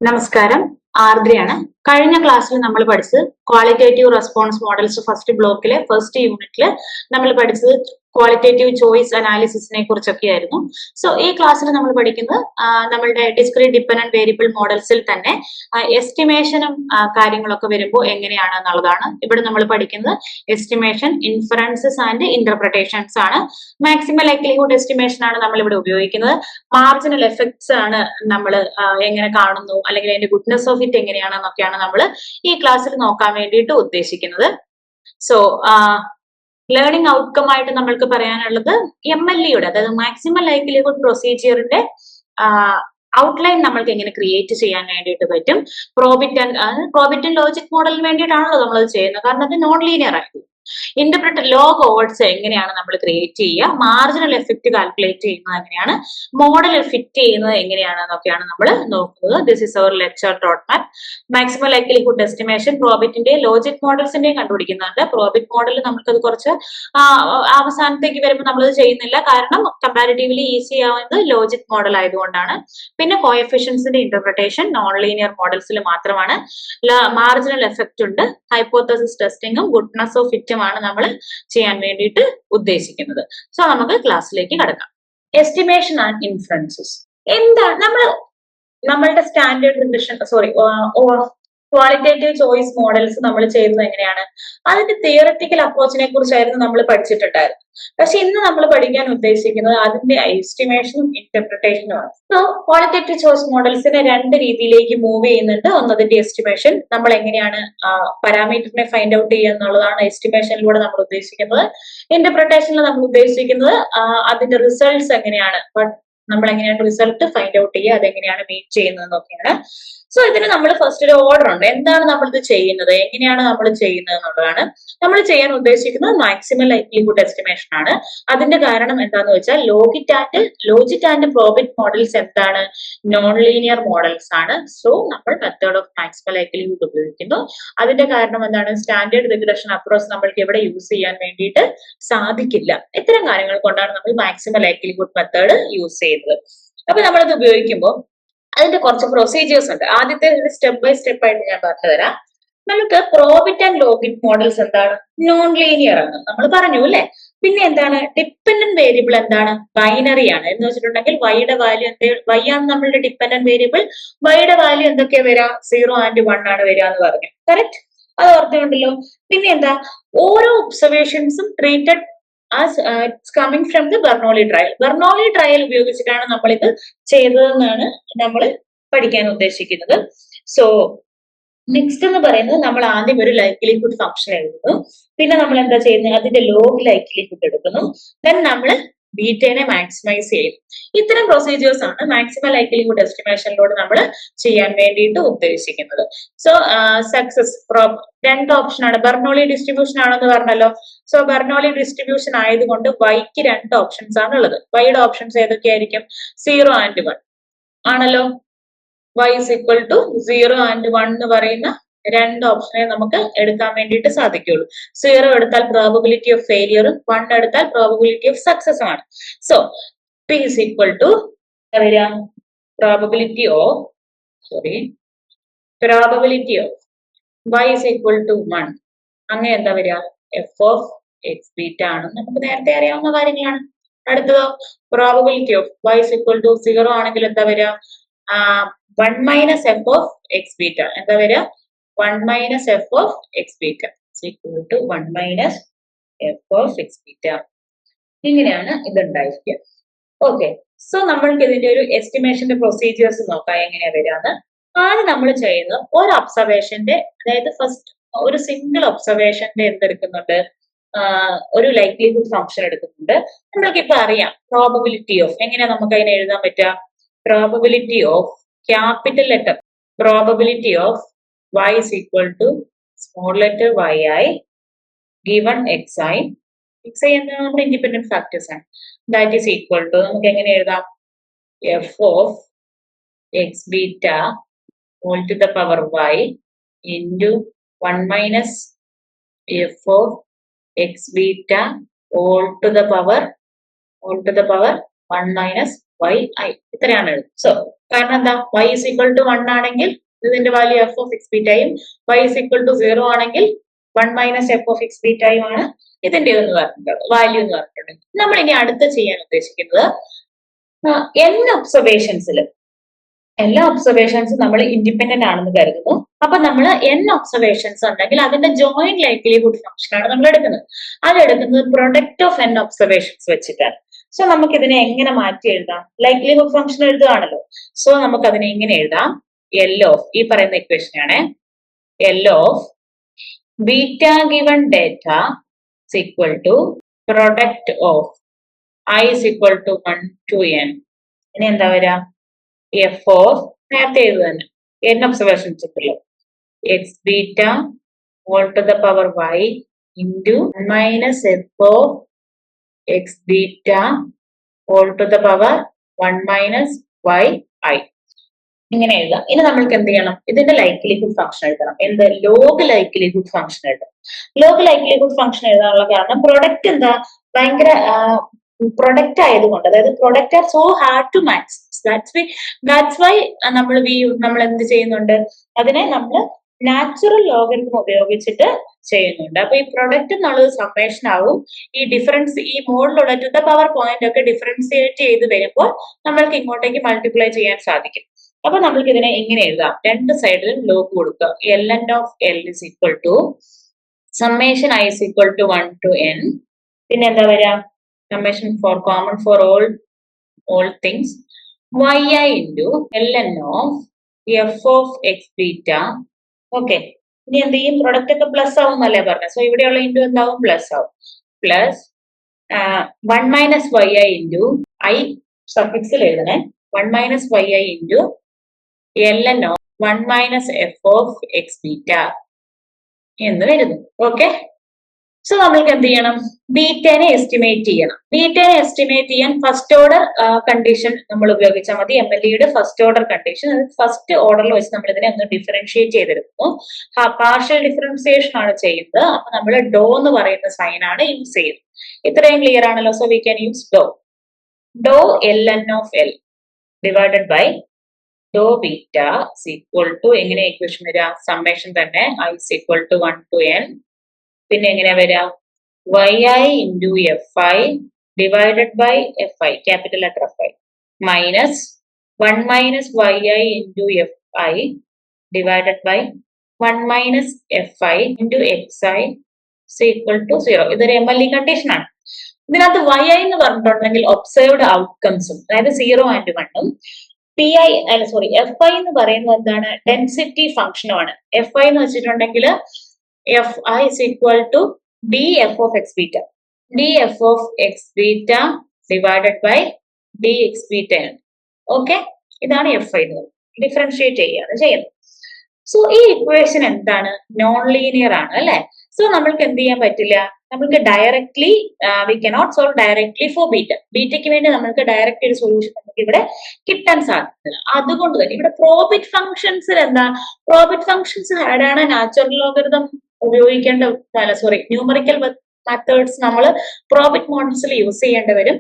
നമസ്കാരം, ആർദ്രയാണ്. കഴിഞ്ഞ ക്ലാസ്സിൽ നമ്മൾ പഠിച്ചത് ക്വാളിറ്റേറ്റീവ് റെസ്പോൺസ് മോഡൽസ് ഫസ്റ്റ് ബ്ലോക്കിലെ ഫസ്റ്റ് യൂണിറ്റിൽ നമ്മൾ പഠിച്ചത് ക്വാളിറ്റേറ്റീവ് ചോയ്സ് അനാലിസിസിനെ കുറിച്ചൊക്കെയായിരുന്നു. സോ ഈ ക്ലാസ്സിൽ നമ്മൾ പഠിക്കുന്നത് നമ്മളുടെ ഡിസ്ക്രീറ്റ് ഡിപെൻഡന്റ് വേരിയബിൾ മോഡൽസിൽ തന്നെ എസ്റ്റിമേഷനും കാര്യങ്ങളൊക്കെ വരുമ്പോൾ എങ്ങനെയാണ് എന്നുള്ളതാണ്. ഇവിടെ നമ്മൾ പഠിക്കുന്നത് എസ്റ്റിമേഷൻ, ഇൻഫറൻസസ് ആൻഡ് ഇന്റർപ്രിട്ടേഷൻസ് ആണ്. മാക്സിമം ലൈക്ലിഹുഡ് എസ്റ്റിമേഷൻ ആണ് നമ്മൾ ഇവിടെ ഉപയോഗിക്കുന്നത്. മാർജിനൽ എഫക്ട്സ് ആണ് നമ്മൾ എങ്ങനെ കാണുന്നു, അല്ലെങ്കിൽ അതിന്റെ ഗുഡ്നെസ് ഓഫ് ഇറ്റ് എങ്ങനെയാണെന്നൊക്കെയാണ് നമ്മൾ ഈ ക്ലാസ്സിൽ നോക്കാൻ വേണ്ടിയിട്ട് ഉദ്ദേശിക്കുന്നത്. സോ ലേണിംഗ് ഔട്ട്കം ആയിട്ട് നമ്മൾക്ക് പറയാനുള്ളത് MLE-യുടെ, അതായത് മാക്സിമം ലൈക്ലിഹുഡ് പ്രൊസീജിയറിന്റെ ഔട്ട്ലൈൻ നമ്മൾക്ക് എങ്ങനെ ക്രിയേറ്റ് ചെയ്യാൻ വേണ്ടിയിട്ട് പറ്റും. പ്രോബിറ്റ് ആൻഡ് ലോജിക് മോഡലിന് വേണ്ടിയിട്ടാണല്ലോ നമ്മളത് ചെയ്യുന്നത്, കാരണം അത് നോൺ ലീനിയർ ആയിരുന്നു. ഇന്റർപ്രറ്റ് ലോ കോവേർഡ്സ് എങ്ങനെയാണ് നമ്മൾ ക്രിയേറ്റ് ചെയ്യുക, മാർജിനൽ എഫക്ട് കാൽക്കുലേറ്റ് ചെയ്യുന്നത് എങ്ങനെയാണ്, മോഡൽ ഫിറ്റ് ചെയ്യുന്നത് എങ്ങനെയാണെന്നൊക്കെയാണ് നമ്മൾ നോക്കുന്നത്. This is our lecture road map. Maximum likelihood estimation പ്രോബിറ്റിന്റെയും ലോജിക് മോഡൽസിന്റെയും കണ്ടുപിടിക്കുന്നുണ്ട്. പ്രോബിറ്റ് മോഡൽ നമുക്കത് കുറച്ച് അവസാനത്തേക്ക് വരുമ്പോൾ നമ്മളത് ചെയ്യുന്നില്ല, കാരണം കമ്പാരിറ്റീവ്ലി ഈസി ആവുന്നത് ലോജിക് മോഡൽ ആയതുകൊണ്ടാണ്. പിന്നെ കോഎഫിഷ്യൻസിന്റെ ഇന്റർപ്രിട്ടേഷൻ നോൺ ലീനിയർ മോഡൽസിൽ മാത്രമാണ്. മാർജിനൽ എഫക്ട് ഉണ്ട്, ഹൈപ്പോത്തസിസ് ടെസ്റ്റിംഗും ഗുഡ്നെസ് ഓഫ് ഫിറ്റുമാണ് നമ്മൾ ചെയ്യാൻ വേണ്ടിയിട്ട് ഉദ്ദേശിക്കുന്നത്. സോ നമുക്ക് ക്ലാസ്സിലേക്ക് കടക്കാം. എസ്റ്റിമേഷൻ ആൻഡ് ഇൻഫറൻസസ് എന്താണ്? നമ്മളുടെ standard regression qualitative choice models നമ്മൾ ചെയ്യുന്നത് എങ്ങനെയാണ്? അതിന്റെ തിയററ്റിക്കൽ അപ്രോച്ചിനെ കുറിച്ചായിരുന്നു നമ്മൾ പഠിച്ചിട്ടുണ്ടായിരുന്നു. പക്ഷെ ഇന്ന് നമ്മൾ പഠിക്കാൻ ഉദ്ദേശിക്കുന്നത് അതിന്റെ എസ്റ്റിമേഷനും ഇന്റർപ്രിട്ടേഷനുമാണ്. സോ ക്വാളിറ്റേറ്റീവ് ചോയ്സ് മോഡൽസിനെ രണ്ട് രീതിയിലേക്ക് മൂവ് ചെയ്യുന്നുണ്ട്. ഒന്നതിന്റെ എസ്റ്റിമേഷൻ, നമ്മൾ എങ്ങനെയാണ് പാരാമീറ്ററിനെ ഫൈൻഡ് ഔട്ട് ചെയ്യുക എന്നുള്ളതാണ് എസ്റ്റിമേഷനിലൂടെ നമ്മൾ ഉദ്ദേശിക്കുന്നത്. ഇന്റർപ്രിട്ടേഷനിൽ നമ്മൾ ഉദ്ദേശിക്കുന്നത് അതിന്റെ റിസൾട്ട്സ് എങ്ങനെയാണ്, നമ്മൾ എങ്ങനെയാണ് റിസൾട്ട് ഫൈൻഡ് ഔട്ട് ചെയ്യുക, അതെങ്ങനെയാണ് മീറ്റ് ചെയ്യുന്നത് എന്നൊക്കെയാണ്. സോ ഇതിന് നമ്മൾ ഫസ്റ്റ് ഒരു ഓർഡർ ഉണ്ട്. എന്താണ് നമ്മളിത് ചെയ്യുന്നത്, എങ്ങനെയാണ് നമ്മൾ ചെയ്യുന്നത് എന്നുള്ളതാണ്. നമ്മൾ ചെയ്യാൻ ഉദ്ദേശിക്കുന്നത് മാക്സിമം ലൈക്ലിഹുഡ് എസ്റ്റിമേഷൻ ആണ്. അതിന്റെ കാരണം എന്താന്ന് വെച്ചാൽ ലോജിറ്റ് ആൻഡ് പ്രോബിറ്റ് മോഡൽസ് എന്താണ്? നോൺ ലീനിയർ മോഡൽസ് ആണ്. സോ നമ്മൾ മെത്തേഡ് ഓഫ് മാക്സിമം ലൈക്ലിഹുഡ് ഉപയോഗിക്കുന്നു. അതിന്റെ കാരണം എന്താണ്? സ്റ്റാൻഡേർഡ് റിഗ്രഷൻ അപ്രോച്ച് നമ്മൾക്ക് ഇവിടെ യൂസ് ചെയ്യാൻ വേണ്ടിയിട്ട് സാധിക്കില്ല. ഇത്തരം കാര്യങ്ങൾ കൊണ്ടാണ് നമ്മൾ മാക്സിമം ലൈക്ലിഹുഡ് മെത്തേഡ് യൂസ് ചെയ്യുന്നത്. അപ്പൊ നമ്മളത് ഉപയോഗിക്കുമ്പോൾ അതിന്റെ കുറച്ച് പ്രൊസീജിയേഴ്സ് ഉണ്ട്. ആദ്യത്തെ സ്റ്റെപ്പ് ബൈ സ്റ്റെപ്പ് ആയിട്ട് ഞാൻ പറഞ്ഞു തരാം. നമുക്ക് പ്രോബിറ്റ് ആൻഡ് ലോജിക് മോഡൽസ് എന്താണ്? നോൺ ലീനിയർ ആണ് നമ്മൾ പറഞ്ഞു അല്ലെ. പിന്നെ എന്താണ്? ഡിപ്പെൻഡന്റ് വേരിയബിൾ എന്താണ്? ബൈനറി ആണ്. എന്ന് വെച്ചിട്ടുണ്ടെങ്കിൽ വൈയുടെ വാല്യൂ വൈ ആണ് നമ്മളുടെ ഡിപ്പെൻഡന്റ് വേരിയബിൾ. വൈയുടെ വാല്യൂ എന്തൊക്കെയാ വരിക? 0 and 1 ആണ് വരിക എന്ന് പറഞ്ഞു. കറക്റ്റ്? അത് ഓർമ്മയുണ്ടല്ലോ. പിന്നെ എന്താ? ഓരോ ഒബ്സർവേഷൻസും treated as it's coming from the Bernoulli trial. Bernoulli trial ഉപയോഗിച്ചിട്ടാണ് നമ്മൾ ഇത് ചെയ്തതെന്നാണ് നമ്മൾ പഠിക്കാൻ ഉദ്ദേശിക്കുന്നത്. സോ നെക്സ്റ്റ് എന്ന് പറയുന്നത് നമ്മൾ ആദ്യം ഒരു ലൈക്ലിഹുഡ് ഫംഗ്ഷൻ എഴുതുന്നു. പിന്നെ നമ്മൾ എന്താ ചെയ്യുന്നത്? അതിന്റെ ലോഗ് ലൈക്ലിഹുഡ് എടുക്കുന്നു. ദെൻ നമ്മൾ ബീറ്റേനെ മാക്സിമൈസ് ചെയ്യും. ഇത്തരം പ്രൊസീജിയേഴ്സ് ആണ് മാക്സിമം ലൈക്ലിഹുഡ് എസ്റ്റിമേഷനിലൂടെ നമ്മൾ ചെയ്യാൻ വേണ്ടിയിട്ട് ഉദ്ദേശിക്കുന്നത്. സോ സക്സസ് രണ്ട് ഓപ്ഷൻ ആണ്. ബെർണോളി ഡിസ്ട്രിബ്യൂഷൻ ആണെന്ന് പറഞ്ഞല്ലോ. സോ ബെർണോളി ഡിസ്ട്രിബ്യൂഷൻ ആയതുകൊണ്ട് വൈക്ക് രണ്ട് ഓപ്ഷൻസ് ആണ് ഉള്ളത്. വൈയുടെ ഓപ്ഷൻസ് ഏതൊക്കെയായിരിക്കും? 0 and 1 ആണല്ലോ. y is equal to 0 and 1 എന്ന് പറയുന്ന രണ്ട് ഓപ്ഷനെ നമുക്ക് എടുക്കാൻ വേണ്ടിയിട്ട് സാധിക്കുള്ളൂ. 0 എടുത്താൽ പ്രോബബിലിറ്റി ഓഫ് ഫെയിലിയറും 1 എടുത്താൽ പ്രോബബിലിറ്റി ഓഫ് സക്സസും ആണ്. So p is equal to probability of y is equal to 1. അങ്ങനെ എന്താ വരിക? f of x beta ആണ്. നമുക്ക് നേരത്തെ അറിയാവുന്ന കാര്യങ്ങളാണ്. അടുത്തതോ probability of y is equal to 0 ആണെങ്കിൽ എന്താ വരിക? 1 minus f of x beta. എന്താ വരിക? 1 minus f of x beta is equal to 1 minus f of x beta. ഇങ്ങനെയാണ് ഇത് ഉണ്ടായിരിക്കുക. ഓക്കെ. സോ നമ്മൾക്ക് ഇതിന്റെ ഒരു എസ്റ്റിമേഷന്റെ പ്രൊസീജിയേഴ്സ് നോക്കാം എങ്ങനെയാ വരാന്ന്. ആദ്യം നമ്മൾ ചെയ്യുന്നത് ഒരു ഒബ്സർവേഷന്റെ, അതായത് ഫസ്റ്റ് ഒരു സിംഗിൾ ഒബ്സർവേഷന്റെ എന്തെടുക്കുന്നുണ്ട്? ഒരു ലൈക്ലിഹുഡ് ഫംഗ്ഷൻ എടുക്കുന്നുണ്ട്. നമ്മൾക്കിപ്പോ അറിയാം പ്രോബബിലിറ്റി ഓഫ്, എങ്ങനെയാ നമുക്ക് അതിനെ എഴുതാൻ പറ്റുക? Probability of capital letter, probability of y is equal to small letter yi given xi. xi എന്നാൽ നമ്മുടെ ഇൻഡിപെൻഡന്റ് ഫാക്ടേഴ്സ് ആണ്. ദാറ്റ് ഈസ് ഈക്വൽ ടു നമുക്ക് എങ്ങനെ എഴുതാം? f of x beta whole to the power y into 1 minus f of x beta whole to the power 1 minus Y i ഇത്രയാണ് എഴുതുന്നത്. So കാരണം എന്താ, y is equal to 1 ആണെങ്കിൽ ഇതിന്റെ value F of X ബീറ്റയും y is equal to 0 ആണെങ്കിൽ 1 minus F of X ബീറ്റയും ആണ് ഇതിന്റെ എന്ന് പറഞ്ഞിട്ടുണ്ട്, വാല്യൂ എന്ന് പറഞ്ഞിട്ടുണ്ട്. നമ്മൾ ഇനി അടുത്ത് ചെയ്യാൻ ഉദ്ദേശിക്കുന്നത് n ഒബ്സർവേഷൻസിൽ എല്ലാ ഒബ്സർവേഷൻസും നമ്മൾ ഇൻഡിപെൻഡന്റ് ആണെന്ന് കരുതുന്നു. അപ്പൊ നമ്മൾ n ഒബ്സർവേഷൻസ് ഉണ്ടെങ്കിൽ അതിന്റെ ജോയിന്റ് ലൈക്ലിഹുഡ് ഫംഗ്ഷൻ ആണ് നമ്മൾ എടുക്കുന്നത്. അതെടുക്കുന്നത് പ്രൊഡക്റ്റ് ഓഫ് n ഒബ്സർവേഷൻസ് വെച്ചിട്ടാണ്. സോ നമുക്ക് ഇതിനെ എങ്ങനെ മാറ്റി എഴുതാം? Likelihood function എഴുതുകയാണല്ലോ. സോ നമുക്ക് അതിനെ എങ്ങനെ എഴുതാം? എൽ ഓഫ് ഈ പറയുന്ന ഇക്വേഷൻ ആണ് L of beta given data equal to product of i is equal to 1 to n. ഇനി എന്താ വരാ? എഫ് ഓഫ് നേരത്തെ എഴുതു തന്നെ n ഒബ്സർവേഷൻസ് ഉണ്ടല്ലോ, x beta whole to the power y into minus F of X beta whole to the power 1 minus Y i. ഇങ്ങനെ എഴുതാം. ഇനി നമ്മൾക്ക് എന്ത് ചെയ്യണം? ഇതിന്റെ ലൈക്ലിഹുഡ് ഫംഗ്ഷൻ എഴുതണം. എന്ത്? ലോഗ് ലൈക്ലിഹുഡ് ഫംഗ്ഷൻ എഴുതണം. ലോഗ് ലൈക്ലിഹുഡ് ഫംഗ്ഷൻ എഴുതാനുള്ള കാരണം പ്രൊഡക്റ്റ് എന്താ ഭയങ്കര പ്രൊഡക്റ്റ് ആയതുകൊണ്ട്, അതായത് product are so hard to match. That's why നമ്മൾ എന്ത് ചെയ്യുന്നുണ്ട്? അതിനെ നമ്മൾ നാച്ചുറൽ ലോഗരിതം ഉപയോഗിച്ചിട്ട് ചെയ്യുന്നുണ്ട്. അപ്പൊ ഈ പ്രൊഡക്റ്റ് എന്നുള്ളത് സമ്മേഷൻ ആവും. ഈ ഡിഫറൻസ് ഈ മോഡിലുള്ള ടു ദ പവർ പോയിന്റ് ഒക്കെ ഡിഫറൻസിയേറ്റ് ചെയ്ത് വരുമ്പോൾ നമ്മൾക്ക് ഇങ്ങോട്ടേക്ക് മൾട്ടിപ്ലൈ ചെയ്യാൻ സാധിക്കും. അപ്പൊ നമ്മൾക്ക് ഇതിനെ ഇങ്ങനെ എഴുതാം, രണ്ട് സൈഡിലും ലോഗ് കൊടുക്കുക. L N of L is equal to summation i is equal to 1 to n. പിന്നെ എന്താ വരാ? Summation for common for all things yi into ln of f of x beta. Okay, ഇനി എന്ത് ചെയ്യും? പ്രൊഡക്റ്റ് ഒക്കെ plus ആവും എന്നല്ലേ പറഞ്ഞത്. സോ ഇവിടെയുള്ള ഇൻറ്റു എന്താവും? പ്ലസ് ആവും. Plus 1 minus Y I into I സഫിക്സിൽ എഴുതണേ, 1 minus Y I into ln of 1 minus F of X beta എന്ന് വരുന്നു. ഓക്കെ, സോ നമ്മൾക്ക് എന്ത് ചെയ്യണം? ബീറ്റനെ എസ്റ്റിമേറ്റ് ചെയ്യണം. ബീറ്റനെ എസ്റ്റിമേറ്റ് ചെയ്യാൻ ഫസ്റ്റ് ഓർഡർ കണ്ടീഷൻ നമ്മൾ ഉപയോഗിച്ചാൽ മതി. MLE first order condition. First ഓർഡറിൽ വെച്ച് നമ്മൾ ഇതിനെ ഒന്ന് ഡിഫറൻഷിയേറ്റ് ചെയ്തെടുക്കുന്നു. പാർഷ്യൽ ഡിഫറൻസിയേഷൻ ആണ് ചെയ്യുന്നത്. അപ്പൊ നമ്മൾ ഡോ എന്ന് പറയുന്ന സൈൻ ആണ് യൂസ് ചെയ്യുന്നത്. ഇത്രയും ക്ലിയർ ആണല്ലോ. So we can use do L N of L divided by do beta equal to എങ്ങനെ ഇക്വേഷൻ വരിക? സമ്മേഷൻ തന്നെ i equal to 1 to n. പിന്നെ എങ്ങനെ വരാം? Y I into f i divided by F i capital letter F i minus 1 minus Y I into f i divided by 1 minus f i into x i equal to 0. ഇതൊരു MLE condition ആണ്. ഇതിനകത്ത് Y I എന്ന് പറഞ്ഞിട്ടുണ്ടെങ്കിൽ observed ഔട്ട്കംസും, അതായത് 0 and 1ഉം, F i എന്ന് പറയുന്നത് എന്താണ്? Density ഫംഗ്ഷനുമാണ്. F i എന്ന് വെച്ചിട്ടുണ്ടെങ്കിൽ f i is equal to d f of X beta. D f of X beta divided by d x beta ആണ്. ഓക്കെ, ഇതാണ് എഫ് ഐ എന്ന് പറയുന്നത്. ഡിഫറൻഷിയേറ്റ് ചെയ്യാണ് ചെയ്യുന്നത്. സോ ഈ ഇക്വേഷൻ എന്താണ്? നോൺ ലീനിയർ ആണ് അല്ലെ? സോ നമ്മൾക്ക് എന്ത് ചെയ്യാൻ പറ്റില്ല? നമുക്ക് directly we cannot solve directly for beta. ബീറ്റയ്ക്ക് വേണ്ടി നമുക്ക് ഡയറക്റ്റ് ഒരു സൊല്യൂഷൻ നമുക്ക് ഇവിടെ കിട്ടാൻ സാധിക്കില്ല. അതുകൊണ്ട് തന്നെ ഇവിടെ പ്രോബിറ്റ് ഫംഗ്ഷൻസിൽ എന്താ? പ്രോബിറ്റ് ഫംഗ്ഷൻസ് ആരാണ് നാച്ചുറൽ ലോഗരിതം ഉപയോഗിക്കേണ്ട, ന്യൂമറിക്കൽ മെത്തേഡ്സ് നമ്മൾ പ്രോബിറ്റ് മോഡൽസിൽ യൂസ് ചെയ്യേണ്ടി വരും.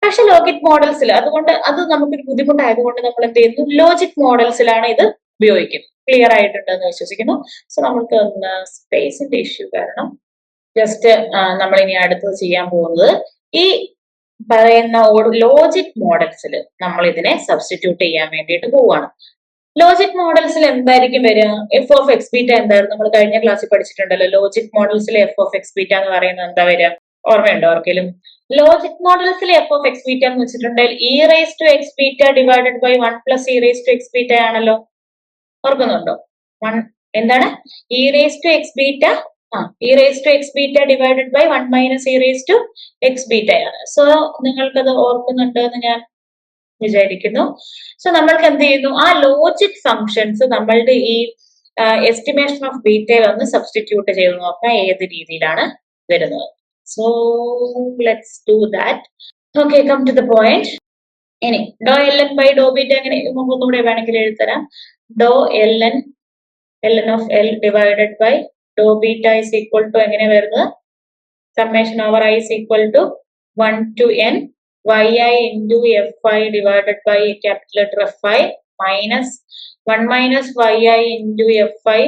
പക്ഷെ ലോജിക് മോഡൽസിൽ അതുകൊണ്ട് അത് നമുക്കൊരു ബുദ്ധിമുട്ടായതുകൊണ്ട് നമ്മൾ എന്ത് ചെയ്യുന്നു? ലോജിക് മോഡൽസിലാണ് ഇത് ഉപയോഗിക്കുന്നത്. ക്ലിയർ ആയിട്ടുണ്ടെന്ന് വിശ്വസിക്കുന്നു. സോ നമുക്ക് ഒന്ന് സ്പേസിന്റെ ഇഷ്യൂ കാരണം ജസ്റ്റ് നമ്മൾ ഇനി അടുത്തത് ചെയ്യാൻ പോകുന്നത് ഈ പറയുന്ന ലോജിക് മോഡൽസിൽ നമ്മൾ ഇതിനെ സബ്സ്റ്റിറ്റ്യൂട്ട് ചെയ്യാൻ വേണ്ടിയിട്ട് പോവുകയാണ്. ലോജിക് മോഡൽസിൽ എന്തായിരിക്കും വരിക? എഫ് ഓഫ് എക്സ് ബീറ്റ എന്തായിരുന്നു? നമ്മൾ കഴിഞ്ഞ ക്ലാസ്സിൽ പഠിച്ചിട്ടുണ്ടല്ലോ. ലോജിക് മോഡൽസിൽ എഫ് ഓഫ് എക്സ് ബീറ്റ എന്ന് പറയുന്നത് എന്താ വരിക? ഓർമ്മയുണ്ടോ ആർക്കെങ്കിലും? ലോജിക് മോഡൽസിൽ എഫ് ഓഫ് എക്സ് ബീറ്റ എന്ന് വെച്ചിട്ടുണ്ടെങ്കിൽ E raise to X beta divided by 1 plus E raise to X beta ആണല്ലോ. ഓർക്കുന്നുണ്ടോ? എന്താണ്? E raise to X beta E raise to X beta divided by 1 minus E raise to X beta ആണ്. So നിങ്ങൾക്കത് ഓർക്കുന്നുണ്ട് എന്ന് ഞാൻ വിചാരിക്കുന്നു. So നമ്മൾക്ക് എന്ത് ചെയ്യുന്നു? ആ ലോജിക് ഫംഗ്ഷൻസ് നമ്മളുടെ ഈ എസ്റ്റിമേഷൻ ഓഫ് ബീറ്റയിൽ ഒന്ന് സബ്സ്റ്റിറ്റ്യൂട്ട് ചെയ്ത് നോക്കാം ഏത് രീതിയിലാണ് വരുന്നത്. So let's do that. Okay, come to the point. ഇനി do L N by do beta എങ്ങനെ ഒന്നുകൂടെ വേണമെങ്കിൽ എഴുതരാം. Do L N of L divided by do beta is equal to എങ്ങനെ വരുന്നത്? summation over I is equal to 1 to n yi into fi divided by capital letter Fi minus 1 minus yi into fi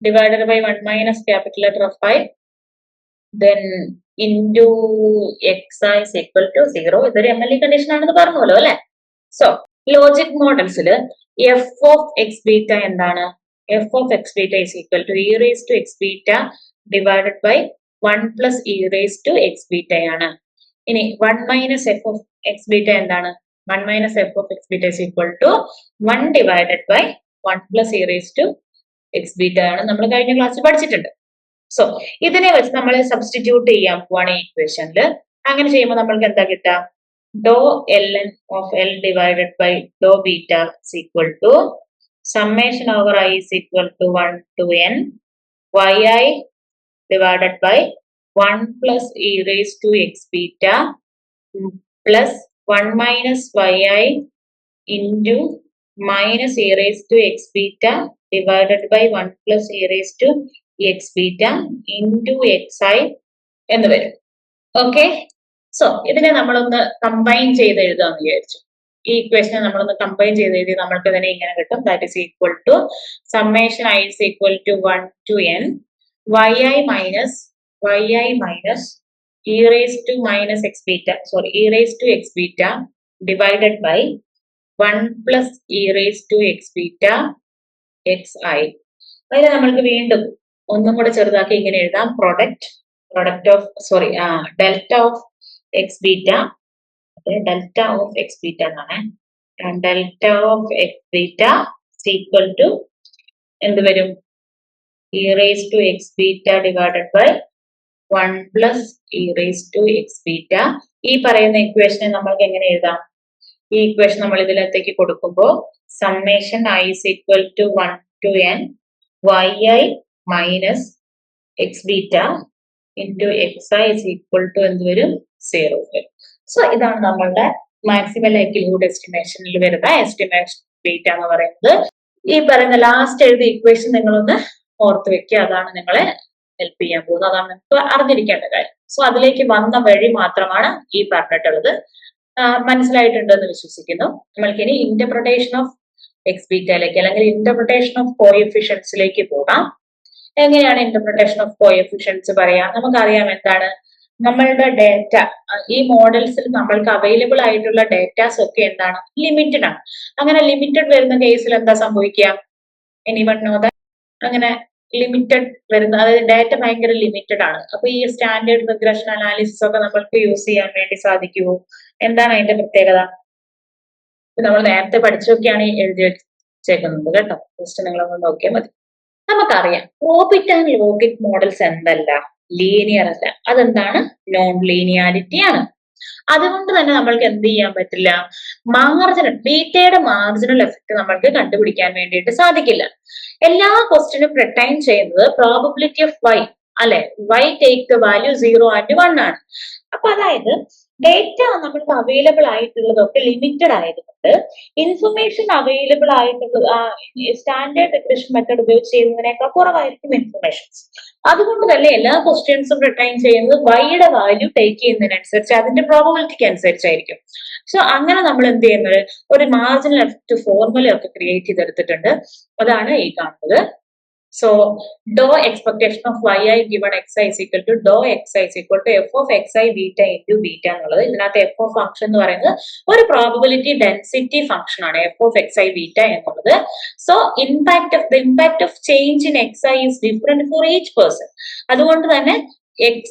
divided by 1 minus capital letter Fi, then into xi is equal to 0. ഇതൊരു MLE condition ആണെന്ന് പറഞ്ഞല്ലോ അല്ലെ. So logit മോഡൽസിൽ f of x beta എന്താണ്? f of x beta is equal to e raised to x beta divided by 1 plus e raised to x beta ആണ്. ഇനി 1 minus f of x beta എന്താണ്? 1 minus f of x beta is equal to 1 divided by 1 plus e raised to x beta ആണ്. നമ്മൾ കഴിഞ്ഞ ക്ലാസ്സിൽ പഠിച്ചിട്ടുണ്ട്. So ഇതിനെ വെച്ച് നമ്മൾ സബ്സ്റ്റിറ്റ്യൂട്ട് ചെയ്യാൻ പോവാണ് ഈ ഇക്വേഷനിൽ. അങ്ങനെ ചെയ്യുമ്പോൾ നമ്മൾക്ക് എന്താ കിട്ടുക? ഡോ ln of L divided by Dr beta is equal to summation over I is equal to 1 to n yi divided by 1 plus e raised to x beta plus 1 minus yi into minus e raised to x beta divided by 1 plus e raised to x beta into xi എന്ന് വരും. Okay, so ഇതിനെ നമ്മളൊന്ന് combine ചെയ്ത് എഴുതാന്ന് വിചാരിച്ചു. ഈ ഇക്വേഷനെ നമ്മളൊന്ന് combine ചെയ്ത് എഴുതി നമ്മൾക്ക് ഇതിനെ ഇങ്ങനെ കിട്ടും. That is equal to summation I is equal to 1 to n yi minus e raised to minus x beta, sorry, e raised to x beta divided by 1 plus e raised to x beta xi. അതിനെ നമ്മൾക്ക് വീണ്ടും ഒന്നും കൂടെ ചെറുതാക്കി ഇങ്ങനെ എഴുതാം. Delta of X beta, delta of X beta എന്നാണ്. Delta of X beta equal to എന്ത് വരും? E raise to X beta divided by 1 plus E raise to X beta. ഈ പറയുന്ന ഇക്വേഷനെ നമ്മൾക്ക് എങ്ങനെ എഴുതാം? ഈ ഇക്വേഷൻ നമ്മൾ ഇതിനകത്തേക്ക് കൊടുക്കുമ്പോൾ summation I is equal to 1 to n yi minus X beta into xi is equal to എന്ത് വരും? 0 വരും. സോ ഇതാണ് നമ്മളുടെ മാക്സിമം ലൈക്ലിഹുഡ് എസ്റ്റിമേഷനിൽ വരുന്ന എസ്റ്റിമേഷൻ ബീറ്റ എന്ന് പറയുന്നത്. ഈ പറയുന്ന ലാസ്റ്റ് എഴുതിയ ഇക്വേഷൻ നിങ്ങളൊന്ന് ഓർത്ത് വെക്കുക. അതാണ് നിങ്ങളെ ഹെൽപ്പ് ചെയ്യാൻ പോകുന്നത്. അതാണ് നിങ്ങൾക്ക് അറിഞ്ഞിരിക്കേണ്ട കാര്യം. സോ അതിലേക്ക് വന്ന വഴി മാത്രമാണ് ഈ പറഞ്ഞിട്ടുള്ളത്. മനസ്സിലായിട്ടുണ്ടെന്ന് വിശ്വസിക്കുന്നു. നമ്മൾക്കിനി ഇന്റർപ്രിട്ടേഷൻ ഓഫ് എക്സ് ബീറ്റയിലേക്ക് അല്ലെങ്കിൽ ഇന്റർപ്രിട്ടേഷൻ ഓഫ് കോഎഫിഷ്യൻസിലേക്ക് പോകാം. എങ്ങനെയാണ് ഇന്റർപ്രിട്ടേഷൻ ഓഫ് കോഎഫിഷ്യൻസ് പറയാം? നമുക്കറിയാം എന്താണ് നമ്മളുടെ ഡേറ്റ. ഈ മോഡൽസിൽ നമ്മൾക്ക് അവൈലബിൾ ആയിട്ടുള്ള ഡേറ്റാസ് ഒക്കെ എന്താണ്? ലിമിറ്റഡ് ആണ്. അങ്ങനെ ലിമിറ്റഡ് വരുന്ന കേസിൽ എന്താ സംഭവിക്കുക? Anyone know that? അങ്ങനെ ലിമിറ്റഡ് വരുന്ന, അതായത് ഡേറ്റ ഭയങ്കര ലിമിറ്റഡ് ആണ്. അപ്പൊ ഈ സ്റ്റാൻഡേർഡ് റിഗ്രഷൻ അനാലിസിസ് ഒക്കെ നമ്മൾക്ക് യൂസ് ചെയ്യാൻ വേണ്ടി സാധിക്കുമോ? എന്താണ് അതിന്റെ പ്രത്യേകത? നമ്മൾ നേരത്തെ പഠിച്ചൊക്കെയാണ് എഴുതി വെച്ചേക്കുന്നത് കേട്ടോ. ജസ്റ്റ് നിങ്ങളൊന്ന് നോക്കിയാൽ മതി. നമുക്കറിയാം ഓർബിറ്റ് ആൻഡ് ലോഗിക് മോഡൽസ് എന്തല്ല? ലീനിയർ അല്ല. അതെന്താണ്? നോൺ ലീനിയാരിറ്റി ആണ്. അതുകൊണ്ട് തന്നെ നമ്മൾക്ക് എന്ത് ചെയ്യാൻ പറ്റില്ല? മാർജിനൽ ബീറ്റയുടെ മാർജിനൽ എഫക്ട് നമ്മൾക്ക് കണ്ടുപിടിക്കാൻ വേണ്ടിയിട്ട് സാധിക്കില്ല. എല്ലാ ക്വസ്റ്റ്യനും പ്രിട്ടൈൻ ചെയ്യുന്നത് പ്രോബബിലിറ്റി ഓഫ് y അല്ലെ? y take the value 0 and 1 ആണ്. അപ്പൊ അതായത് ഡേറ്റ നമ്മൾക്ക് അവൈലബിൾ ആയിട്ടുള്ളതൊക്കെ ലിമിറ്റഡ് ആയതുകൊണ്ട് ഇൻഫർമേഷൻ അവൈലബിൾ ആയിട്ടുള്ളത് സ്റ്റാൻഡേർഡ് റിഗ്രഷൻ മെത്തേഡ് ഉപയോഗിച്ച് ചെയ്യുന്നതിനേക്കാൾ കുറവായിരിക്കും ഇൻഫർമേഷൻസ്. അതുകൊണ്ട് തന്നെ എല്ലാ ക്വസ്റ്റ്യൻസും റിട്ടൈൻ ചെയ്യുന്നത് വൈയുടെ വാല്യൂ ടേക്ക് ചെയ്യുന്നതിനനുസരിച്ച് അതിന്റെ പ്രോബബിലിറ്റിക്ക് അനുസരിച്ചായിരിക്കും. സോ അങ്ങനെ നമ്മൾ എന്ത് ചെയ്യുന്നത്? ഒരു മാർജിനൽ എഫക്ട് ഫോർമുല ഒക്കെ ക്രിയേറ്റ് ചെയ്തെടുത്തിട്ടുണ്ട്. അതാണ് ഈ കാണുന്നത്. So do expectation of yi given xi is equal to do xi is equal to f of xi beta into beta എന്നുള്ളത്. ഇതിനകത്ത് f of ഫംഗ്ഷൻ എന്ന് പറയുന്നത് ഒരു പ്രോബബിലിറ്റി ഡെൻസിറ്റി ഫംഗ്ഷൻ ആണ്, f of xi beta എന്നുള്ളത്. So the impact of change in xi is different for each person. അതുകൊണ്ട് തന്നെ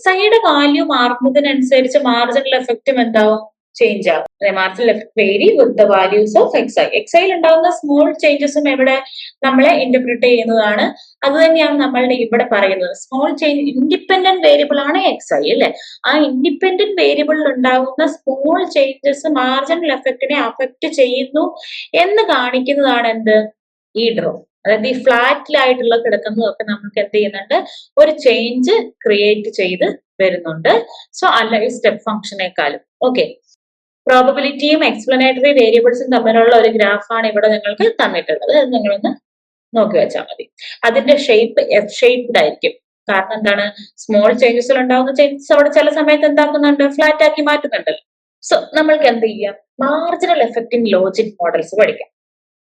xiയുടെ value മാറുന്നതിനനുസരിച്ച് മാർജിനൽ എഫക്റ്റും എന്താവും? ചേഞ്ച് ആവും. Marginal effect vary with the values of xi. xi ഉണ്ടാകുന്ന small ചേഞ്ചസും എവിടെ നമ്മളെ ഇന്റർപ്രിറ്റ് ചെയ്യുന്നതാണ്. അത് തന്നെയാണ് നമ്മളുടെ ഇവിടെ പറയുന്നത്. സ്മോൾ ചേഞ്ച് ഇൻഡിപെൻഡന്റ് വേരിയബിൾ ആണ് xi അല്ലെ? ആ ഇൻഡിപെൻഡന്റ് വേരിയബിളിൽ ഉണ്ടാകുന്ന സ്മോൾ ചേഞ്ചസ് മാർജിനൽ എഫക്റ്റിനെ അഫക്ട് ചെയ്യുന്നു എന്ന് കാണിക്കുന്നതാണ് എന്ത്? ഈ ഡ്രോ. അതായത് ഈ ഫ്ലാറ്റിലായിട്ടുള്ള കിടക്കുന്നതൊക്കെ നമുക്ക് എന്ത് ചെയ്യുന്നുണ്ട്? ഒരു ചേഞ്ച് ക്രിയേറ്റ് ചെയ്ത് വരുന്നുണ്ട്. സോ അല്ല ഈ സ്റ്റെപ്പ് ഫംഗ്ഷനേക്കാളും. ഓക്കെ, പ്രോബബിലിറ്റിയും എക്സ്പ്ലനേറ്ററി വേരിയബിൾസും തമ്മിലുള്ള ഒരു ഗ്രാഫാണ് ഇവിടെ നിങ്ങൾക്ക് തന്നിട്ടുള്ളത്. അത് നിങ്ങളൊന്ന് നോക്കി വെച്ചാൽ മതി. അതിന്റെ ഷേപ്പ് എഫ് ഷേപ്ഡ് ആയിരിക്കും. കാരണം എന്താണ്, സ്മോൾ ചേഞ്ചസിൽ ഉണ്ടാകുന്ന ചേഞ്ചസ് അവിടെ ചില സമയത്ത് എന്താക്കുന്നുണ്ട്, ഫ്ലാറ്റ് ആക്കി മാറ്റുന്നുണ്ടല്ലോ. സോ നമ്മൾക്ക് എന്ത് ചെയ്യാം, marginal effect in logit models പഠിക്കാം.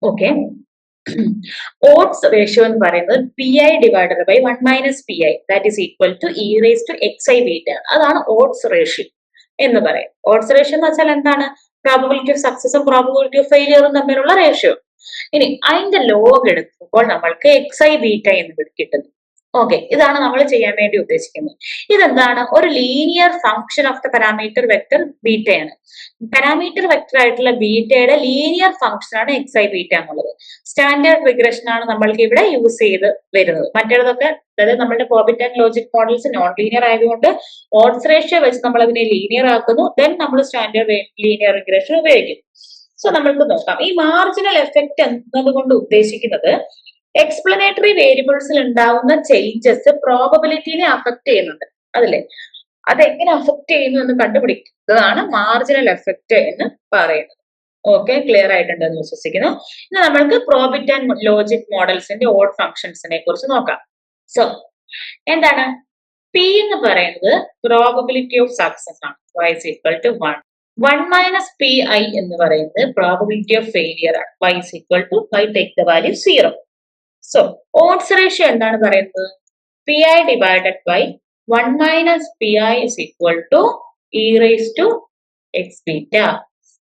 ഓക്കെ, ഓഡ്സ് റേഷ്യോ എന്ന് പറയുന്നത് p I divided by 1 minus P i that is equal to e raise to x I beta. അതാണ് ഓഡ്സ് റേഷ്യോ എന്ന് പറയും. ഓഡ്സ് റേഷ്യോ എന്ന് വെച്ചാൽ എന്താണ്, പ്രോബബിലിറ്റി ഓഫ് സക്സസും പ്രോബബിലിറ്റി ഓഫ് ഫെയിലിയറും തമ്മിലുള്ള റേഷ്യോ. ഇനി അതിന്റെ ലോഗ് എടുക്കുമ്പോൾ നമ്മൾക്ക് എക്സ് ഐ ബീറ്റ എന്ന് കിട്ടുന്നു. ഓക്കെ, ഇതാണ് നമ്മൾ ചെയ്യാൻ വേണ്ടി ഉദ്ദേശിക്കുന്നത്. ഇതെന്താണ്, ഒരു linear function of the parameter vector ബീറ്റയാണ്. പാരാമീറ്റർ വെക്ടർ ആയിട്ടുള്ള ബീറ്റയുടെ ലീനിയർ ഫംഗ്ഷൻ ആണ് എക്സ് ഐ ബീറ്റ എന്നുള്ളത്. സ്റ്റാൻഡേർഡ് റിഗ്രഷൻ ആണ് നമ്മൾക്ക് ഇവിടെ യൂസ് ചെയ്ത് വരുന്നത്. മറ്റേതൊക്കെ, അതായത് നമ്മുടെ probit and logit models non linear ആയതുകൊണ്ട് ഓഡ്സ് റേഷ്യോ വെച്ച് നമ്മൾ അതിനെ ലീനിയർ ആക്കുന്നു, ദെൻ നമ്മൾ സ്റ്റാൻഡേർഡ് ലീനിയർ റിഗ്രഷൻ ഉപയോഗിക്കുന്നു. സോ നമ്മൾക്ക് നോക്കാം, ഈ മാർജിനൽ എഫക്ട് എന്നതുകൊണ്ട് ഉദ്ദേശിക്കുന്നത് എക്സ്പ്ലനേറ്ററി വേരിയബിൾസിൽ ഉണ്ടാവുന്ന ചേഞ്ചസ് പ്രോബബിലിറ്റിനെ അഫക്ട് ചെയ്യുന്നുണ്ട്, അതല്ലേ? അതെങ്ങനെ അഫക്ട് ചെയ്യുന്നു എന്ന് കണ്ടുപിടിക്കുന്നതാണ് മാർജിനൽ എഫക്ട് എന്ന് പറയുന്നത്. ഓക്കെ, ക്ലിയർ ആയിട്ടുണ്ടെന്ന് വിശ്വസിക്കുന്നു. ഇനി നമ്മൾക്ക് പ്രോബിറ്റ് ആൻഡ് ലോജിക് മോഡൽസിന്റെ ഓഡ് ഫംഗ്ഷൻസിനെ കുറിച്ച് നോക്കാം. സോ എന്താണ് പി എന്ന് പറയുന്നത്, പ്രോബബിലിറ്റി ഓഫ് സക്സസ് ആണ്, y is equal to 1. 1 minus P I എന്ന് പറയുന്നത് പ്രോബബിലിറ്റി ഓഫ് ഫെയിലിയർ ആണ്, y is equal to I take the value 0. So odds ratio എന്താണ് പറയുന്നത്, p I divided by 1 minus P i is equal to e raise to X beta.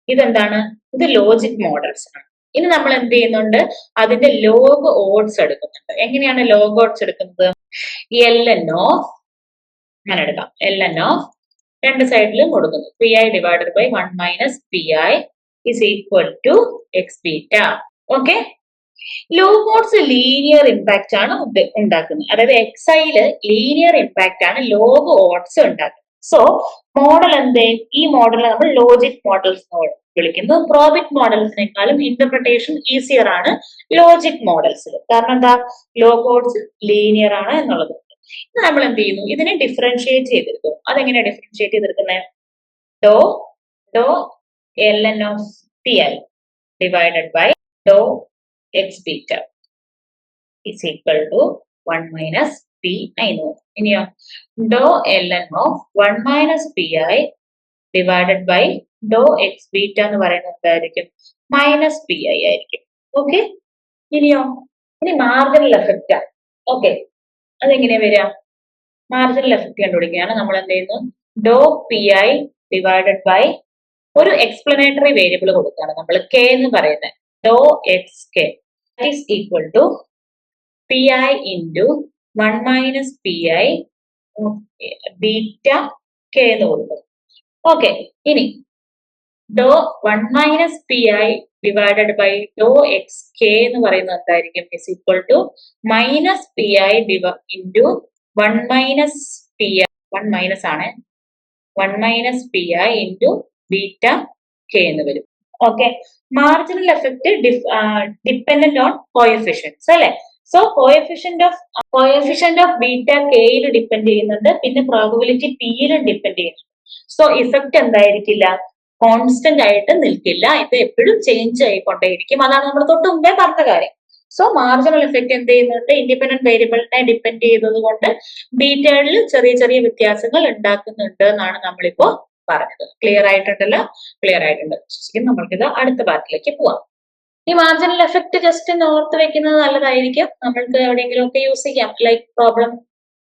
ഇതെന്താണ്, ഇത് logic models ആണ്. ഇനി നമ്മൾ എന്ത് ചെയ്യുന്നുണ്ട്, അതിന്റെ ലോഗ് ഓഡ്സ് എടുക്കുന്നുണ്ട്. എങ്ങനെയാണ് ലോഗ് ഓഡ്സ് എടുക്കുന്നത്, എൽ എൻ ഓഫ്, അങ്ങനെ എടുക്കാം, എൽ എൻ ഓഫ് രണ്ട് സൈഡിലും കൊടുക്കുന്നു, p I divided by 1 minus P i is equal to X beta. Okay, log odds linear impact ആണ് ഉണ്ടാക്കുന്നത്, അതായത് എക്സ് ഐയില് ലീനിയർ ഇമ്പാക്റ്റ് ആണ് ലോഗ് ഓഡ്സ് ഉണ്ടാക്കുന്നത്. സോ മോഡൽ എന്തേ, ഈ മോഡൽ നമ്മൾ ലോജിക് മോഡൽസ് വിളിക്കുന്നു. പ്രോബിറ്റ് മോഡൽസിനേക്കാളും ഇന്റർപ്രിട്ടേഷൻ ഈസിയർ ആണ് ലോജിക് മോഡൽസിൽ. കാരണം എന്താ, ലോഗ് ഓഡ്സ് ലീനിയർ ആണ് എന്നുള്ളത്. നമ്മൾ എന്ത് ചെയ്യുന്നു, ഇതിനെ ഡിഫറൻഷിയേറ്റ് ചെയ്തെടുക്കും. അതെങ്ങനെയാണ് ഡിഫറൻഷിയേറ്റ് ചെയ്തെടുക്കുന്നത്, do do L N of P I divided by do X beta is equal to 1 minus pi എന്ന് വരും. ഇനിയോ do L N of 1 minus P I divided by do X beta എന്ന് പറയുന്നത് എന്തായിരിക്കും, minus P I ആയിരിക്കും. Okay, ഇനിയോ ഇനി marginal effect ആണ്. ഓക്കെ, അതെങ്ങനെയാ വരിക, മാർജിനൽ എഫക്റ്റ് കണ്ടുപിടിക്കുകയാണ്. നമ്മൾ എന്ത് ചെയ്യുന്നു, do P I divided by ഒരു എക്സ്പ്ലനേറ്ററി വേരിയബിൾ കൊടുക്കുകയാണ് നമ്മൾ, കെ എന്ന് പറയുന്നത്, do X K is equal to pi into 1 minus pi beta k എന്ന് കൊടുക്കും. ഓക്കെ, ഇനി do 1 minus P I divided by do X k എന്ന് പറയുന്നത് എന്തായിരിക്കും, is equal to minus P i into 1 minus P i, 1 minus ആണ്, 1 minus P i into beta k എന്ന് വരും. Okay, marginal effect dependent on coefficients അല്ലെ. So coefficient of beta കെയിൽ depend ചെയ്യുന്നുണ്ട്, പിന്നെ പ്രോബബിലിറ്റി പിയിലും ഡിപ്പെൻഡ് ചെയ്യുന്നുണ്ട്. സോ ഇഫക്റ്റ് എന്തായിരിക്കില്ല, കോൺസ്റ്റന്റ് ആയിട്ട് നിൽക്കില്ല, ഇത് എപ്പോഴും ചേഞ്ച് ആയിക്കൊണ്ടേയിരിക്കും. അതാണ് നമ്മൾ തൊട്ട് മുമ്പേ പറഞ്ഞ കാര്യം. സോ മാർജിനൽ എഫക്ട് എന്ത് ചെയ്യുന്നുണ്ട്, ഇൻഡിപെൻഡന്റ് വേരിയബിളിനെ ഡിപ്പെൻഡ് ചെയ്തത് കൊണ്ട് ബീറ്റയിൽ ചെറിയ ചെറിയ വ്യത്യാസങ്ങൾ ഉണ്ടാക്കുന്നുണ്ട് എന്നാണ് നമ്മളിപ്പോ പറഞ്ഞത്. ക്ലിയർ ആയിട്ടുണ്ടല്ലോ, ക്ലിയർ ആയിട്ടുണ്ട് വിശ്വസിക്കും. നമ്മൾക്കിത് അടുത്ത പാർട്ടിലേക്ക് പോവാം. ഈ മാർജിനൽ എഫക്ട് ജസ്റ്റ് ഓർത്ത് വെക്കുന്നത് നല്ലതായിരിക്കും, നമ്മൾക്ക് എവിടെയെങ്കിലും ഒക്കെ യൂസ് ചെയ്യാം, ലൈക്ക് പ്രോബ്ലം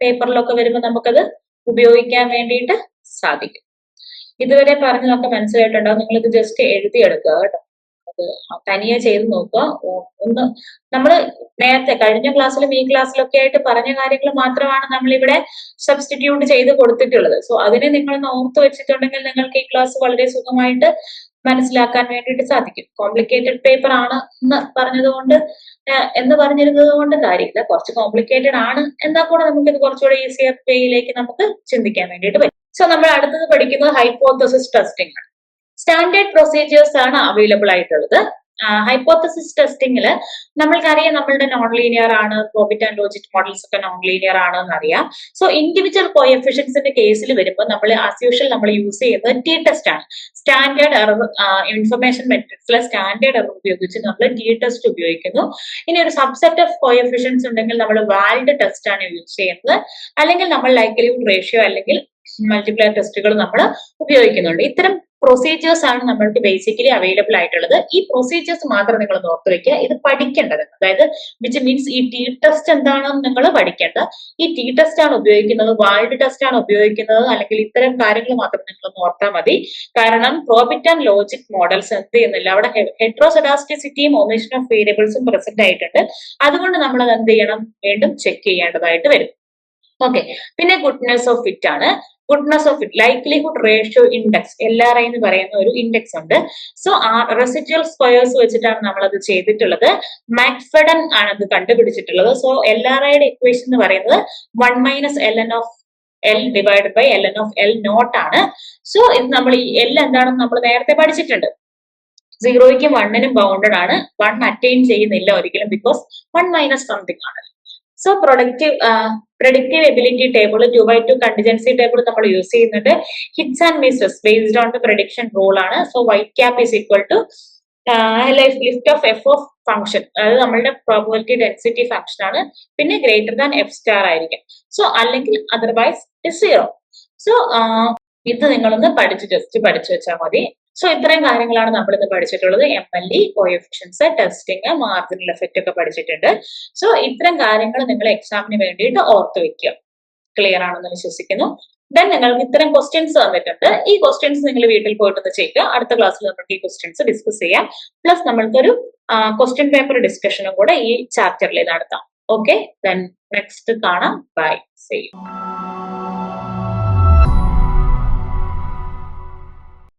പേപ്പറിലൊക്കെ വരുമ്പോൾ നമുക്കത് ഉപയോഗിക്കാൻ വേണ്ടിയിട്ട് സാധിക്കും. ഇതുവരെ പറഞ്ഞതൊക്കെ മനസ്സിലായിട്ടുണ്ടാവും, നിങ്ങൾ ഇത് ജസ്റ്റ് എഴുതിയെടുക്കുക കേട്ടോ, അത് തനിയെ ചെയ്ത് നോക്കുക. ഒന്ന് നമ്മൾ നേരത്തെ കഴിഞ്ഞ ക്ലാസ്സിലും ഈ ക്ലാസ്സിലൊക്കെ ആയിട്ട് പറഞ്ഞ കാര്യങ്ങൾ മാത്രമാണ് നമ്മളിവിടെ സബ്സ്റ്റിറ്റ്യൂട്ട് ചെയ്ത് കൊടുത്തിട്ടുള്ളത്. സോ അതിനെ നിങ്ങൾ ഓർത്ത് വെച്ചിട്ടുണ്ടെങ്കിൽ നിങ്ങൾക്ക് ഈ ക്ലാസ് വളരെ സുഖമായിട്ട് മനസ്സിലാക്കാൻ വേണ്ടിയിട്ട് സാധിക്കും. കോംപ്ലിക്കേറ്റഡ് പേപ്പർ ആണ് എന്ന് പറഞ്ഞിരുന്നത് കൊണ്ട് കാര്യമില്ല, കുറച്ച് കോംപ്ലിക്കേറ്റഡ് ആണ്, എന്നാൽ കൂടെ നമുക്ക് ഇത് കുറച്ചുകൂടെ ഈസിയർ വേയിലേക്ക് നമുക്ക് ചിന്തിക്കാൻ വേണ്ടിയിട്ട് പറ്റും. സോ നമ്മൾ അടുത്തത് പഠിക്കുന്നത് ഹൈപ്പോത്തസിസ് ടെസ്റ്റിംഗ് ആണ്. സ്റ്റാൻഡേർഡ് പ്രൊസീജിയേഴ്സ് ആണ് അവൈലബിൾ ആയിട്ടുള്ളത്. ഹൈപ്പോത്തസിസ് ടെസ്റ്റിംഗിൽ നമ്മൾക്കറിയാം നമ്മളുടെ നോൺ ലീനിയർ ആണ്, പ്രോബിറ്റ് ആൻഡ് ലോജിക് മോഡൽസ് ഒക്കെ നോൺ ലീനിയർ ആണെന്ന് അറിയാം. സോ ഇൻഡിവിജ്വൽ കോഎഫിഷ്യൻസിന്റെ കേസിൽ വരുമ്പോൾ നമ്മൾ ആസ് യൂഷ്വൽ നമ്മൾ യൂസ് ചെയ്യുന്നത് ടി ടെസ്റ്റ് ആണ്. സ്റ്റാൻഡേർഡ് എറർ ഇൻഫർമേഷൻ മെട്രിക്സിലെ സ്റ്റാൻഡേർഡ് എറർ ഉപയോഗിച്ച് നമ്മൾ ടി ടെസ്റ്റ് ഉപയോഗിക്കുന്നു. ഇനി ഒരു സബ്സെറ്റ് ഓഫ് കോഎഫിഷ്യൻസ് ഉണ്ടെങ്കിൽ നമ്മൾ വാൽഡ് ടെസ്റ്റ് ആണ് യൂസ് ചെയ്യുന്നത്, അല്ലെങ്കിൽ നമ്മൾ ലൈക്ലിഹുഡ് റേഷ്യോ അല്ലെങ്കിൽ മൾട്ടിപ്ലയർ ടെസ്റ്റുകൾ നമ്മൾ ഉപയോഗിക്കുന്നുണ്ട്. ഇത്തരം പ്രൊസീജിയേഴ്സ് ആണ് നമ്മൾക്ക് ബേസിക്കലി അവൈലബിൾ ആയിട്ടുള്ളത്. ഈ പ്രൊസീജിയേഴ്സ് മാത്രം നിങ്ങൾ ഓർത്ത് വെക്കുക. ഇത് പഠിക്കേണ്ടത്, അതായത് വിച്ച് മീൻസ് ഈ ടി ടെസ്റ്റ് എന്താണെന്ന് നിങ്ങൾ പഠിക്കേണ്ട. ഈ ടി ടെസ്റ്റ് ആണ് ഉപയോഗിക്കുന്നത്, വാൾഡ് ടെസ്റ്റ് ആണ് ഉപയോഗിക്കുന്നത്, അല്ലെങ്കിൽ ഇത്തരം കാര്യങ്ങൾ മാത്രം നിങ്ങൾ ഓർത്താൽ മതി. കാരണം പ്രോബിറ്റ് ആൻഡ് ലോജിക് മോഡൽസ് എന്ത് ചെയ്യുന്നില്ല, അവിടെ ഹെട്രോസെഡാസ്റ്റിസിറ്റിയും ഒമിഷൻ ഓഫ് വേരിയബിൾസും പ്രസന്റ് ആയിട്ടുണ്ട്. അതുകൊണ്ട് നമ്മൾ അത് എന്ത് ചെയ്യണം, വീണ്ടും ചെക്ക് ചെയ്യേണ്ടതായിട്ട് വരും. ഓക്കെ, പിന്നെ ഗുഡ്നെസ് ഓഫ് ഫിറ്റ് ആണ്. Goodness of fit, likelihood ratio index, LRI എന്ന് പറയുന്ന ഒരു ഇൻഡെക്സ് ഉണ്ട്. സോ ആ റെസിഡ്യുവൽ സ്ക്വയേഴ്സ് വെച്ചിട്ടാണ് നമ്മൾ അത് ചെയ്തിട്ടുള്ളത്. മാക്ഫെഡൻ ആണ് അത് കണ്ടുപിടിച്ചിട്ടുള്ളത്. സോ LRIയുടെ ഇക്വേഷൻ എന്ന് പറയുന്നത് 1 - ln of L divide by ln of L naught ആണ്. സോ ഇത് നമ്മൾ ഈ L എന്താണെന്ന് നമ്മൾ നേരത്തെ പഠിച്ചിട്ടുണ്ട്. 0ക്കും 1നും ബൗണ്ടഡ് ആണ്. 1 അറ്റൈൻ ചെയ്യുന്നില്ല ഒരിക്കലും, ബിക്കോസ് 1 - സംതിങ് ആണ്. So predictive ability table 2x2 contingency table നമ്മൾ യൂസ് ചെയ്യുന്നുണ്ട്. Hits and misses based on the prediction rule ആണ്. So Y hat cap is equal to lift of F of function, അതായത് നമ്മളുടെ probability density function ആണ്. പിന്നെ greater than F star ആയിരിക്കും. So അല്ലെങ്കിൽ otherwise is 0. So ഇത് നിങ്ങളൊന്ന് ജസ്റ്റ് പഠിച്ചു വെച്ചാൽ മതി. സോ ഇത്രയും കാര്യങ്ങളാണ് നമ്മൾ ഇന്ന് പഠിച്ചിട്ടുള്ളത്. MLE, coefficients, testing, marginal effect ഒക്കെ പഠിച്ചിട്ടുണ്ട്. സോ ഇത്തരം കാര്യങ്ങൾ നിങ്ങൾ എക്സാമിന് വേണ്ടിയിട്ട് ഓർത്ത് വെക്കുക. ക്ലിയർ ആണെന്ന് വിശ്വസിക്കുന്നു. ദെൻ നിങ്ങൾക്ക് ഇത്തരം ക്വസ്റ്റ്യൻസ് തന്നിട്ടുണ്ട്. ഈ ക്വസ്റ്റ്യൻസ് നിങ്ങൾ വീട്ടിൽ പോയിട്ടൊന്ന് ചെയ്യുക. അടുത്ത ക്ലാസ്സിൽ നമുക്ക് ഈ ക്വസ്റ്റ്യൻസ് ഡിസ്കസ് ചെയ്യാം. പ്ലസ് നമ്മൾക്കൊരു ക്വസ്റ്റ്യൻ പേപ്പർ ഡിസ്കഷനും കൂടെ ഈ ചാപ്റ്ററിൽ നടത്താം. ഓക്കെ, ദെൻ നെക്സ്റ്റ് കാണാം. Bye, see U.